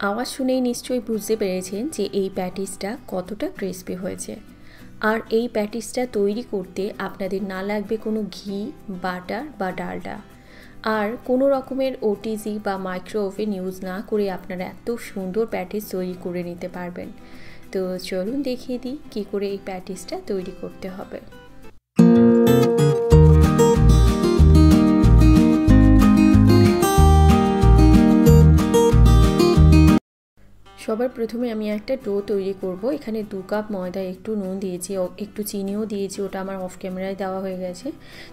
আওয়াজ শুনেই নিশ্চয়ই বুঝতে পেরেছেন যে এই প্যাটিসটা কতটা ক্রিস্পি হয়েছে। আর এই প্যাটিসটা তৈরি করতে আপনাদের না লাগবে কোনো ঘি, বাটার বা ডালডা। আর কোনো রকমের ওটিজি বা মাইক্রো ওভেন ইউজ না করে আপনারা এত সুন্দর প্যাটিস তৈরি করে নিতে পারবেন। তো চলুন দেখিয়ে দিই কী করে এই প্যাটিসটা তৈরি করতে হবে। সবার প্রথমে আমি একটা ডো তৈরি করব। এখানে 2 কাপ ময়দা, একটু নুন দিয়েছি, একটু চিনিও দিয়েছি, ওটা আমার অফ ক্যামেরায় দেওয়া হয়ে গেছে।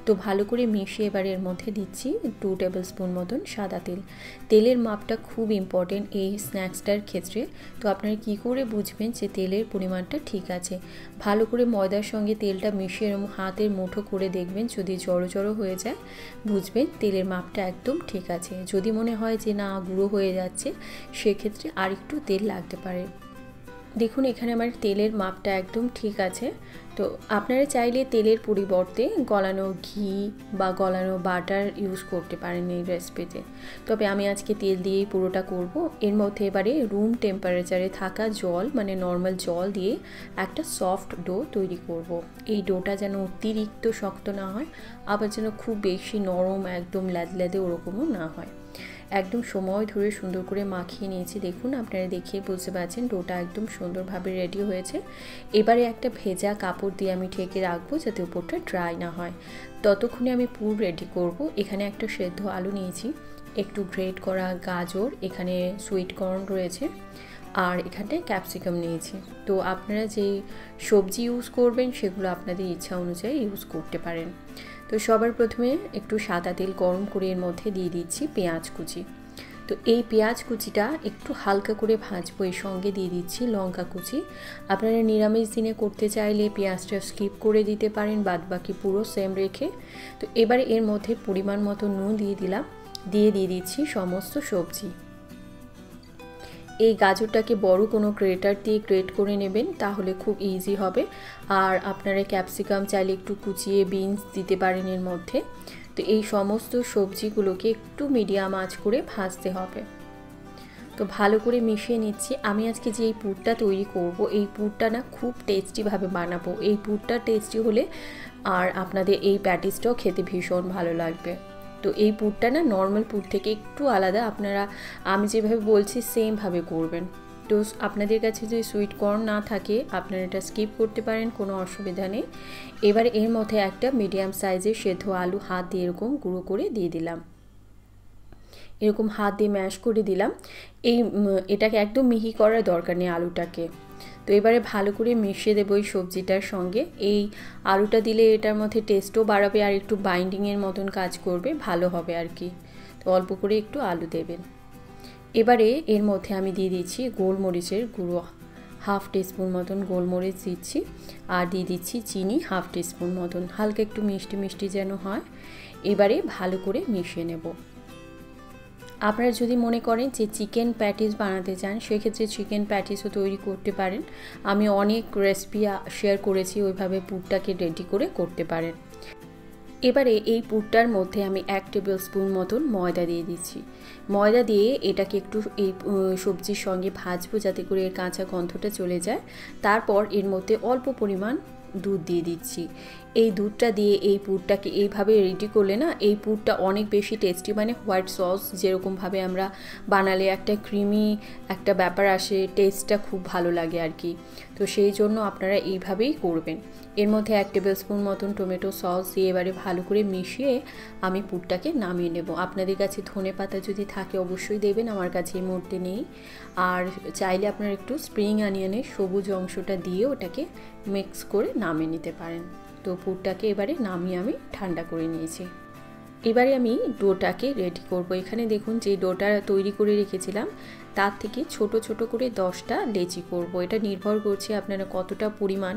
তো ভালো করে মিশিয়ে এবার এর মধ্যে দিচ্ছি 2 টেবিল স্পুন মতন সাদা তেল। তেলের মাপটা খুব ইম্পর্টেন্ট এই স্ন্যাক্সটার ক্ষেত্রে। তো আপনারা কি করে বুঝবেন যে তেলের পরিমাণটা ঠিক আছে? ভালো করে ময়দার সঙ্গে তেলটা মিশিয়ে এরকম হাতের মুঠো করে দেখবেন, যদি জড়ো জড়ো হয়ে যায় বুঝবেন তেলের মাপটা একদম ঠিক আছে। যদি মনে হয় যে না গুঁড়ো হয়ে যাচ্ছে, সেক্ষেত্রে আর একটু তেল লাগতে পারে। দেখুন এখানে আমার তেলের মাপটা একদম ঠিক আছে। তো আপনারা চাইলে তেলের পরিবর্তে গলানো ঘি বা গলানো বাটার ইউজ করতে পারেন এই রেসিপিতে, তবে আমি আজকে তেল দিয়েই পুরোটা করব। এর মধ্যে এবারে রুম টেম্পারেচারে থাকা জল, মানে নর্মাল জল দিয়ে একটা সফট ডো তৈরি করব। এই ডোটা যেন অতিরিক্ত শক্ত না হয়, আবার যেন খুব বেশি নরম একদম ল্যাদে ওরকমও না হয়। একদম সময় ধরে সুন্দর করে মাখিয়ে নিয়েছি। দেখুন আপনারা দেখিয়ে বুঝতে পারছেন ডোটা একদম সুন্দরভাবে রেডি হয়েছে। এবারে একটা ভেজা কাপড় দিয়ে আমি ঢেকে রাখবো যাতে উপরটা ড্রাই না হয়। ততক্ষণে আমি পুর রেডি করব। এখানে একটা সেদ্ধ আলু নিয়েছি, একটু গ্রেট করা গাজর, এখানে সুইট কর্ন রয়েছে, আর এখানটায় ক্যাপসিকাম নিয়েছি। তো আপনারা যেই সবজি ইউজ করবেন সেগুলো আপনাদের ইচ্ছা অনুযায়ী ইউজ করতে পারেন। তো সবার প্রথমে একটু সাদা তেল গরম করে এর মধ্যে দিয়ে দিচ্ছি পেঁয়াজ কুচি। তো এই পেঁয়াজ কুচিটা একটু হালকা করে ভাজবো। এর সঙ্গে দিয়ে দিচ্ছি লঙ্কা কুচি। আপনারা নিরামিষ দিনে করতে চাইলে পেঁয়াজটা স্কিপ করে দিতে পারেন, বাদ বাকি পুরো সেম রেখে। তো এবারে এর মধ্যে পরিমাণ মতো নুন দিয়ে দিলাম, দিয়ে দিচ্ছি সমস্ত সবজি। এই গাজরটাকে বড় কোনো গ্রেটার দিয়ে গ্রেট করে নেবেন, তাহলে খুব ইজি হবে। আর আপনারা ক্যাপসিকাম চাইলে একটু কুচিয়ে বিনস দিতে পারেন এর মধ্যে। তো এই সমস্ত সবজিগুলোকে একটু মিডিয়াম আঁচ করে ভাজতে হবে। তো ভালো করে মিশিয়ে নিচ্ছি। আমি আজকে যে এই পুরটা তৈরি করব, এই পুরটা না খুব টেস্টিভাবে বানাবো। এই পুরটা টেস্টি হলে আর আপনাদের এই প্যাটিসটাও খেতে ভীষণ ভালো লাগবে। তো এই পুরটা না নর্মাল পুর থেকে একটু আলাদা। আপনারা আমি যেভাবে বলছি সেমভাবে করবেন। তো আপনাদের কাছে যদি সুইট কর্ন না থাকে আপনারা এটা স্কিপ করতে পারেন, কোনো অসুবিধা নেই। এবার এর মধ্যে একটা মিডিয়াম সাইজের সেদ্ধ আলু হাত দিয়ে এরকম গুঁড়ো করে দিয়ে দিলাম। এরকম হাত দিয়ে ম্যাশ করে দিলাম। এটাকে একদম মিহি করার দরকার নেই আলুটাকে। তো এবারে ভালো করে মিশিয়ে দেবো এই সবজিটার সঙ্গে। এই আলুটা দিলে এটার মধ্যে টেস্টও বাড়াবে আর একটু বাইন্ডিংয়ের মতন কাজ করবে, ভালো হবে আর কি। তো অল্প করে একটু আলু দেবেন। এবারে এর মধ্যে আমি দিয়ে দিচ্ছি গোলমরিচের গুঁড়ো, হাফ টিস্পুন মতন গোলমরিচ দিচ্ছি, আর দিয়ে দিচ্ছি চিনি হাফ টিস্পুন মতন, হালকা একটু মিষ্টি মিষ্টি যেন হয়। এবারে ভালো করে মিশিয়ে নেব। আপনারা যদি মনে করেন যে চিকেন প্যাটিস বানাতে চান, সেক্ষেত্রে চিকেন প্যাটিসও তৈরি করতে পারেন। আমি অনেক রেসিপি শেয়ার করেছি, ওইভাবে পুরটাকে রেডি করে করতে পারেন। এবারে এই পুরটার মধ্যে আমি 1 টেবিল স্পুন মতন ময়দা দিয়ে দিচ্ছি। ময়দা দিয়ে এটাকে একটু এই সবজির সঙ্গে ভাজবো যাতে করে এর কাঁচা গন্ধটা চলে যায়। তারপর এর মধ্যে অল্প পরিমাণ দুধ দিয়ে দিচ্ছি। এই দুধটা দিয়ে এই পুরটাকে এইভাবে রেডি করলে না এই পুরটা অনেক বেশি টেস্টি, মানে হোয়াইট সস যেরকমভাবে আমরা বানালে একটা ক্রিমি একটা ব্যাপার আসে, টেস্টটা খুব ভালো লাগে আর কি। তো সেই জন্য আপনারা এইভাবেই করবেন। এর মধ্যে 1 টেবিল স্পুন মতন টমেটো সস দিয়ে এবারে ভালো করে মিশিয়ে আমি পুরটাকে নামিয়ে নেব। আপনাদের কাছে ধনে পাতা যদি থাকে অবশ্যই দেবেন, আমার কাছে এই মুহূর্তে নেই। আর চাইলে আপনারা একটু স্প্রিং অনিয়নের সবুজ অংশটা দিয়ে ওটাকে মিক্স করে নামিয়ে নিতে পারেন। তো পুরটাকে এবারে নামিয়ে আমি ঠান্ডা করে নিয়েছি। এবারে আমি ডোটাকে রেডি করব। এখানে দেখুন যে ডোটা তৈরি করে রেখেছিলাম তার থেকে ছোট ছোট করে 10টা লেচি করব। এটা নির্ভর করছে আপনারা কতটা পরিমাণ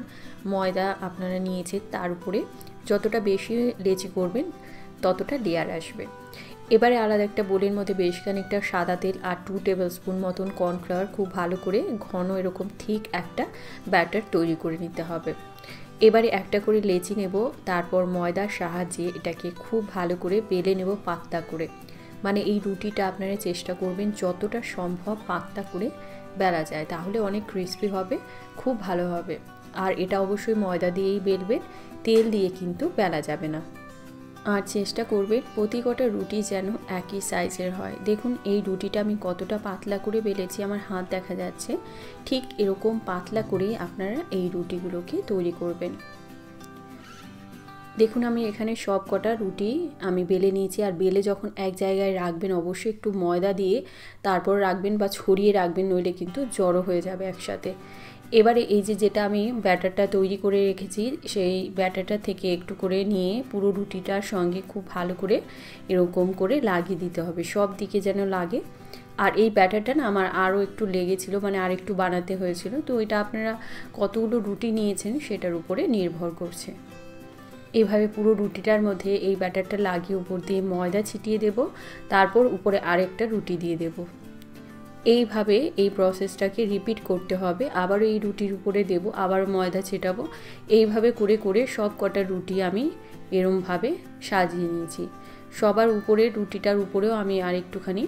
ময়দা আপনারা নিয়েছেন তার উপরে। যতটা বেশি লেচি করবেন ততটা লেয়ার আসবে। এবারে আলাদা একটা বোলের মধ্যে বেশ খানিকটা সাদা তেল আর 2 টেবিল স্পুন মতন কর্নফ্লাওয়ার খুব ভালো করে ঘন এরকম ঠিক একটা ব্যাটার তৈরি করে নিতে হবে। এবারে একটা করে লেচি নেব, তারপর ময়দার সাহায্যে এটাকে খুব ভালো করে বেলে নেব পাতলা করে। মানে এই রুটিটা আপনারা চেষ্টা করবেন যতটা সম্ভব পাতলা করে বেলা যায়, তাহলে অনেক ক্রিস্পি হবে, খুব ভালো হবে। আর এটা অবশ্যই ময়দা দিয়েই বেলবেন, তেল দিয়ে কিন্তু বেলা যাবে না। আর চেষ্টা করবেন প্রতি কটা রুটি যেন একই সাইজের হয়। দেখুন এই রুটিটা আমি কতটা পাতলা করে বেলেছি, আমার হাত দেখা যাচ্ছে। ঠিক এরকম পাতলা করেই আপনারা এই রুটিগুলোকে তৈরি করবেন। দেখুন আমি এখানে সব কটা রুটি আমি বেলে নিয়েছি। আর বেলে যখন এক জায়গায় রাখবেন অবশ্যই একটু ময়দা দিয়ে তারপর রাখবেন বা ছড়িয়ে রাখবেন, নইলে কিন্তু জড়ো হয়ে যাবে একসাথে। এবারে এই যেটা আমি ব্যাটারটা তৈরি করে রেখেছি, সেই ব্যাটারটা থেকে একটু করে নিয়ে পুরো রুটিটার সঙ্গে খুব ভালো করে এরকম করে লাগিয়ে দিতে হবে, সব দিকে যেন লাগে। আর এই ব্যাটারটা না আমার আরও একটু লেগেছিল, মানে আর একটু বানাতে হয়েছিল। তো এটা আপনারা কতগুলো রুটি নিয়েছেন সেটার উপরে নির্ভর করছে। এইভাবে পুরো রুটিটার মধ্যে এই ব্যাটারটা লাগিয়ে উপর দিয়ে ময়দা ছিটিয়ে দেব, তারপর উপরে আরেকটা রুটি দিয়ে দেব। এইভাবে এই প্রসেসটাকে রিপিট করতে হবে। আবারও এই রুটির উপরে দেব, আবার ময়দা ছেটাবো। এইভাবে করে করে সব কটা রুটি আমি এরমভাবে সাজিয়ে নিয়েছি। সবার উপরে রুটিটার উপরেও আমি আর একটুখানি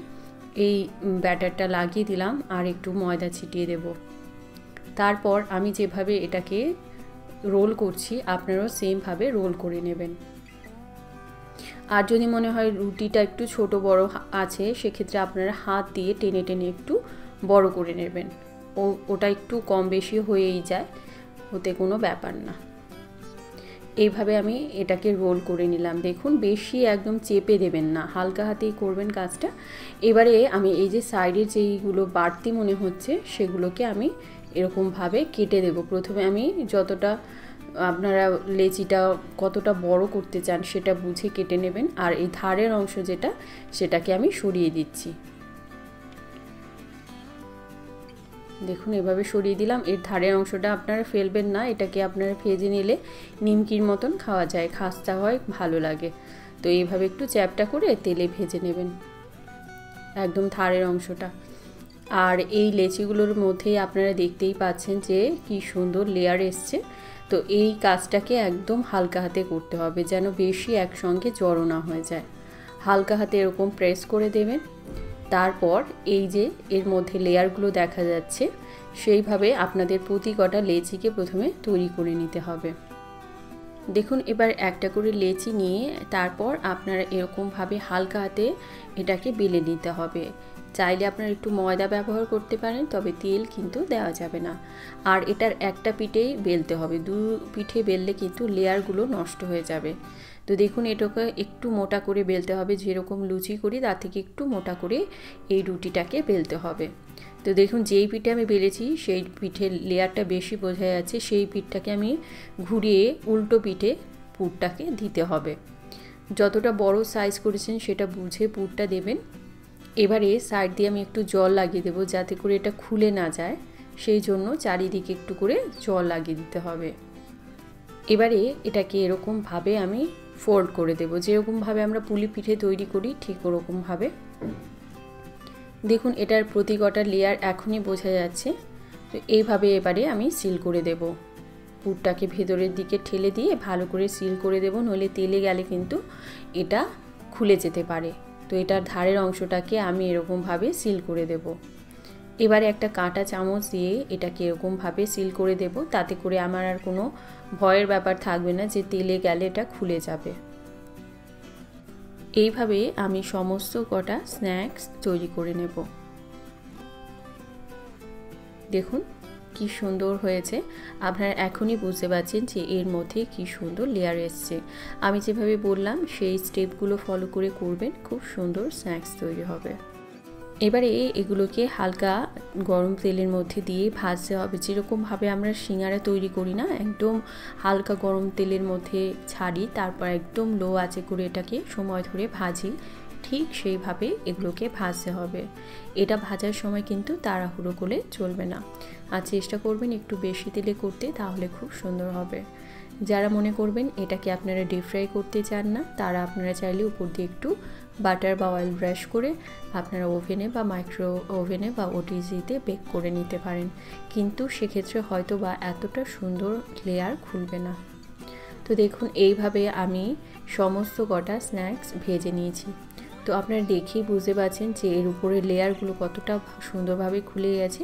এই ব্যাটারটা লাগিয়ে দিলাম, আর একটু ময়দা ছিটিয়ে দেব। তারপর আমি যেভাবে এটাকে রোল করছি আপনারাও সেমভাবে রোল করে নেবেন। আর যদি মনে হয় রুটিটা একটু ছোট বড় আছে, সেক্ষেত্রে আপনারা হাত দিয়ে টেনে টেনে একটু বড় করে নেবেন। ওটা একটু কম বেশি হয়েই যায়, ওতে কোনো ব্যাপার না। এইভাবে আমি এটাকে রোল করে নিলাম। দেখুন বেশি একদম চেপে দেবেন না, হালকা হাতেই করবেন কাজটা। এবারে আমি এই যে সাইডের যেইগুলো বাড়তি মনে হচ্ছে সেগুলোকে আমি এরকমভাবে কেটে দেব। প্রথমে আমি যতটা আপনারা লেচিটা কতটা বড় করতে চান সেটা বুঝে কেটে নেবেন। আর এই ধারের অংশ যেটা, সেটাকে আমি সরিয়ে দিচ্ছি। দেখুন এভাবে সরিয়ে দিলাম। এর ধারের অংশটা আপনারা ফেলবেন না, এটাকে আপনারা ভেজে নিলে নিমকির মতন খাওয়া যায়, খাস্তা হয়, ভালো লাগে। তো এইভাবে একটু চ্যাপটা করে তেলে ভেজে নেবেন একদম ধারের অংশটা। আর এই লেচিগুলোর মধ্যেই আপনারা দেখতেই পাচ্ছেন যে কি সুন্দর লেয়ার এসছে। তো এই কাজটাকে একদম হালকা হাতে করতে হবে, যেন বেশি একসঙ্গে জড়ো না হয়ে যায়। হালকা হাতে এরকম প্রেস করে দেবেন। তারপর এই যে এর মধ্যে লেয়ারগুলো দেখা যাচ্ছে, সেইভাবে আপনাদের প্রতি কটা লেচিকে প্রথমে তৈরি করে নিতে হবে। দেখুন এবার একটা করে লেচি নিয়ে তারপর আপনারা এরকমভাবে হালকা হাতে এটাকে বেলে নিতে হবে। চাইলে আপনারা একটু ময়দা ব্যবহার করতে পারেন, তবে তেল কিন্তু দেওয়া যাবে না। আর এটার একটা পিঠেই বেলতে হবে, দু পিঠে বেললে কিন্তু লেয়ারগুলো নষ্ট হয়ে যাবে। তো দেখুন এটাকে একটু মোটা করে বেলতে হবে, যেরকম লুচি করি তার থেকে একটু মোটা করে এই রুটিটাকে বেলতে হবে। তো দেখুন যেই পিঠে আমি বেলেছি সেই পিঠের লেয়ারটা বেশি বোঝা যাচ্ছে, সেই পিঠটাকে আমি ঘুরিয়ে উল্টো পিঠে পুরটাকে দিতে হবে। যতটা বড় সাইজ করেছেন সেটা বুঝে পুরটা দেবেন। এবারে সাইড দিয়ে আমি একটু জল লাগিয়ে দেবো, যাতে করে এটা খুলে না যায়, সেই জন্য চারিদিকে একটু করে জল লাগিয়ে দিতে হবে। এবারে এটাকে এরকমভাবে আমি ফোল্ড করে দেবো, যেরকমভাবে আমরা পুলি পিঠে তৈরি করি ঠিক ওরকমভাবে। দেখুন এটার প্রতি কটা লেয়ার এখনই বোঝা যাচ্ছে। তো এইভাবে এবারে আমি সিল করে দেব, পুরটাকে ভেতরের দিকে ঠেলে দিয়ে ভালো করে সিল করে দেব, নইলে তেলে গেলে কিন্তু এটা খুলে যেতে পারে। তো এটার ধারের অংশটাকে আমি এরকমভাবে সিল করে দেব। এবারে একটা কাঁটা চামচ দিয়ে এটাকে এরকমভাবে সিল করে দেব, তাতে করে আমার আর কোনো ভয়ের ব্যাপার থাকবে না যে তেলে গেলে এটা খুলে যাবে। এইভাবে আমি সমস্ত কটা স্ন্যাক্স তৈরি করে নেব। দেখুন কি সুন্দর হয়েছে, আপনারা এখনই বুঝতে পারছেন যে এর মধ্যে কি সুন্দর লেয়ার এসছে। আমি যেভাবে বললাম সেই স্টেপগুলো ফলো করে করবেন, খুব সুন্দর স্ন্যাক্স তৈরি হবে। এবারে এগুলোকে হালকা গরম তেলের মধ্যে দিয়ে ভাজতে হবে, যেরকমভাবে আমরা সিঙ্গারা তৈরি করি না, একদম হালকা গরম তেলের মধ্যে ছাড়ি, তারপর একদম লো আঁচে করে এটাকে সময় ধরে ভাজি, ঠিক সেইভাবে এগুলোকে ভাজতে হবে। এটা ভাজার সময় কিন্তু তাড়াহুড়ো করে চলবে না, আর চেষ্টা করবেন একটু বেশি তেলে করতে, তাহলে খুব সুন্দর হবে। যারা মনে করবেন এটাকে আপনারা ডিপ ফ্রাই করতে চান না, তারা আপনারা চাইলে উপর দিয়ে একটু বাটার বা অয়েল ব্রাশ করে আপনারা ওভেনে বা মাইক্রো ওভেনে বা ওটিজিতে বেক করে নিতে পারেন, কিন্তু সেক্ষেত্রে হয়তো বা এতটা সুন্দর লেয়ার খুলবে না। তো দেখুন এইভাবে আমি সমস্ত কটা স্ন্যাক্স ভেজে নিয়েছি। তো আপনারা দেখেই বুঝতে পারছেন যে এর উপরে লেয়ারগুলো কতটা সুন্দরভাবে খুলে গেছে।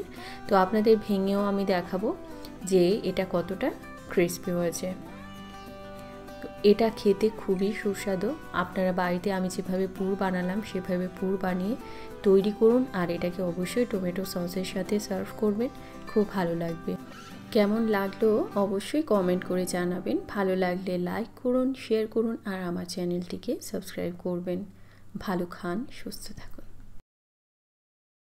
তো আপনাদের ভেঙেও আমি দেখাবো যে এটা কতটা ক্রিস্পি হয়েছে। তো এটা খেতে খুবই সুস্বাদু। আপনারা বাড়িতে আমি যেভাবে পুর বানালাম সেভাবে পুর বানিয়ে তৈরি করুন, আর এটাকে অবশ্যই টমেটো সসের সাথে সার্ভ করবেন, খুব ভালো লাগবে। কেমন লাগলো অবশ্যই কমেন্ট করে জানাবেন। ভালো লাগলে লাইক করুন, শেয়ার করুন, আর আমার চ্যানেলটিকে সাবস্ক্রাইব করবেন। ভালো খান, সুস্থ থাকুন।